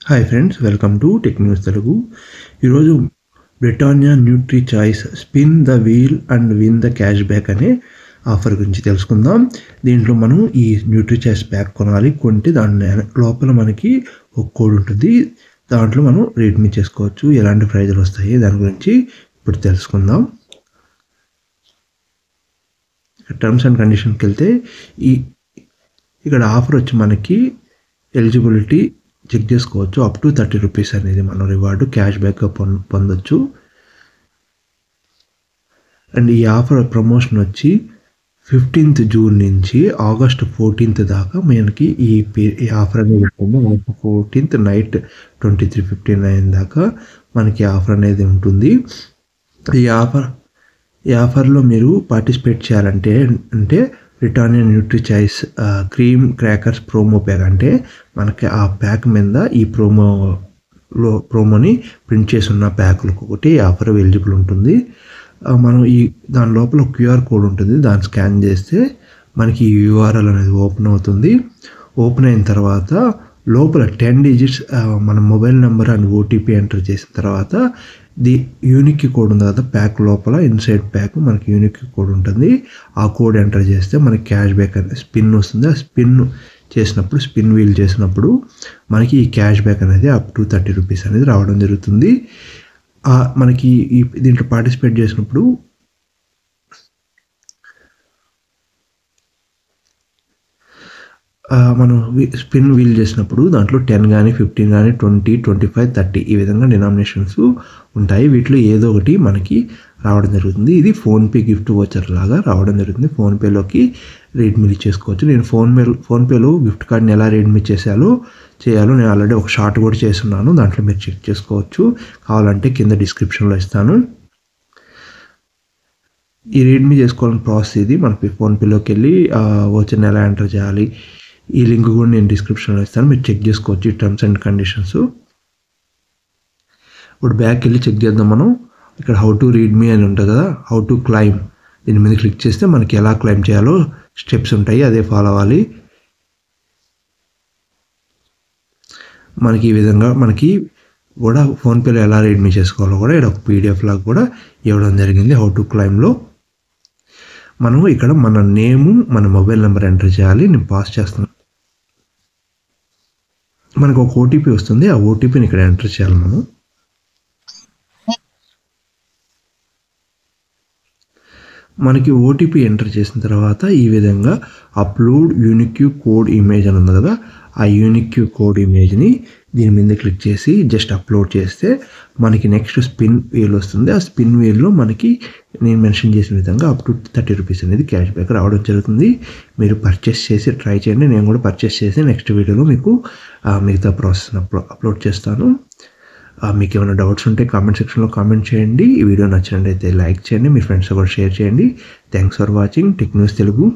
Hi friends, welcome to tech news Telugu. ఈరోజు Britannia Nutri Choice spin the wheel and win the cash back అనే offer గురించి తెలుసుకుందాం. దీంట్లో మనం ఈ న్యూట్రీ చాయిస్ బ్యాగ్ కొనాలి, కొంటే దాని లోపల మనకి ఒక కోడ్ ఉంటుంది. దాంట్లో మనం రీడ్మీ చేసుకోవచ్చు. ఎలాంటి ప్రైజులు వస్తాయి దాని గురించి ఇప్పుడు తెలుసుకుందాం. టర్మ్స్ అండ్ కండిషన్కి వెళ్తే ఇక్కడ ఆఫర్ వచ్చి మనకి ఎలిజిబిలిటీ చెక్ చేసుకోవచ్చు. అప్ టు 30 రూపీస్ అనేది మనం రివార్డు క్యాష్ బ్యాక్గా పొందొచ్చు. అండ్ ఈ ఆఫర్ ప్రమోషన్ వచ్చి 15th జూన్ నుంచి ఆగస్ట్ 14th దాకా మనకి ఈ ఆఫర్ అనేది ఉంటుంది. 14th నైట్ 23:59 దాకా మనకి ఆఫర్ అనేది ఉంటుంది. ఈ ఆఫర్లో మీరు పార్టిసిపేట్ చేయాలంటే Britannia Nutri choice cream crackers promo pack, అంటే మనకి ఆ ప్యాక్ మీద ఈ ప్రోమోని ప్రింట్ చేసి ఉన్న ప్యాకులకు ఒకటి ఆఫర్ ఎలిజిబుల్ ఉంటుంది. మనం దాని లోపల క్యూఆర్ కోడ్ ఉంటుంది. దాన్ని స్కాన్ చేస్తే మనకి ఈ యూఆర్ఎల్ అనేది ఓపెన్ అవుతుంది. ఓపెన్ అయిన తర్వాత లోపల 10 digits మన mobile number and OTP enter చేసిన తర్వాత యూనిక్ కోడ్ ఉంది కదా, ప్యాక్ లోపల ఇన్సైడ్ ప్యాక్ మనకి యూనిక్ కోడ్ ఉంటుంది. ఆ కోడ్ ఎంటర్ చేస్తే మనకి క్యాష్ బ్యాక్ అనేది స్పిన్ వస్తుంది. ఆ స్పిన్ వీల్ చేసినప్పుడు మనకి ఈ క్యాష్ బ్యాక్ అనేది అప్ టు 30 రూపీస్ అనేది రావడం జరుగుతుంది. మనకి దీంట్లో పార్టిసిపేట్ చేసినప్పుడు మనం స్పిన్ వీల్ చేసినప్పుడు దాంట్లో 10 కానీ 15 కానీ 20, 25, 30 ఈ విధంగా డినామినేషన్స్ ఉంటాయి. వీటిలో ఏదో ఒకటి మనకి రావడం జరుగుతుంది. ఇది ఫోన్పే గిఫ్ట్ వోచర్ లాగా రావడం జరుగుతుంది. ఫోన్పేలోకి రీడ్మీ చేసుకోవచ్చు. నేను ఫోన్పేలో గిఫ్ట్ కార్డ్ని ఎలా రీడ్మీ చేయాలో నేను ఆల్రెడీ ఒక షార్ట్ కూడా చేస్తున్నాను. దాంట్లో మీరు చెక్ చేసుకోవచ్చు. కావాలంటే కింద డిస్క్రిప్షన్లో ఇస్తాను. ఈ రీడ్మీ చేసుకోవాలని ప్రాసెస్ ఇది. మనకి ఫోన్పేలోకి వెళ్ళి వోచర్ని ఎలా ఎంటర్ చేయాలి, ఈ లింక్ కూడా నేను డిస్క్రిప్షన్లో ఇస్తాను. మీరు చెక్ చేసుకోవచ్చు ఈ టర్మ్స్ అండ్ కండిషన్స్. ఇప్పుడు బ్యాక్ వెళ్ళి చెక్ చేద్దాం. మనం ఇక్కడ హౌ టు రీడ్మీ అని ఉంటుంది కదా, హౌ టు క్లైమ్, దీని మీద క్లిక్ చేస్తే మనకి ఎలా క్లైమ్ చేయాలో స్టెప్స్ ఉంటాయి, అదే ఫాలో అవ్వాలి. మనకి ఈ విధంగా మనకి కూడా ఫోన్పేలో ఎలా రీడ్మీ చేసుకోవాలో కూడా ఇక్కడ ఒక పీడిఎఫ్ లాగా కూడా ఇవ్వడం జరిగింది. హౌ టు క్లైమ్లో మనం ఇక్కడ మన నేము, మన మొబైల్ నెంబర్ ఎంటర్ చేయాలి. నేను పాస్ చేస్తాను. మనకు ఒక ఓటీపీ వస్తుంది. ఆ ఓటీపీని ఇక్కడ ఎంటర్ చేయాలి. మనకి ఓటీపీ ఎంటర్ చేసిన తర్వాత ఈ విధంగా అప్లోడ్ యూనిక్ కోడ్ ఇమేజ్ అని ఉంది కదా, ఆ యూనిక్ కోడ్ ఇమేజ్ని దీని మీద క్లిక్ చేసి జస్ట్ అప్లోడ్ చేస్తే మనకి నెక్స్ట్ స్పిన్ వీల్ వస్తుంది. ఆ స్పిన్ వీల్లో మనకి నేను మెన్షన్ చేసిన విధంగా అప్ టు 30 రూపీస్ అనేది క్యాష్ బ్యాక్ రావడం జరుగుతుంది. మీరు పర్చేస్ చేసి ట్రై చేయండి. నేను కూడా పర్చేస్ చేసి నెక్స్ట్ వీడియోలో మీకు మిగతా ప్రాసెస్ అప్లోడ్ చేస్తాను. మీకు ఏమైనా డౌట్స్ ఉంటే కామెంట్ సెక్షన్లో కామెంట్ చేయండి. ఈ వీడియో నచ్చినట్లయితే లైక్ చేయండి, మీ ఫ్రెండ్స్ కూడా షేర్ చేయండి. Thanks for watching tech news Telugu.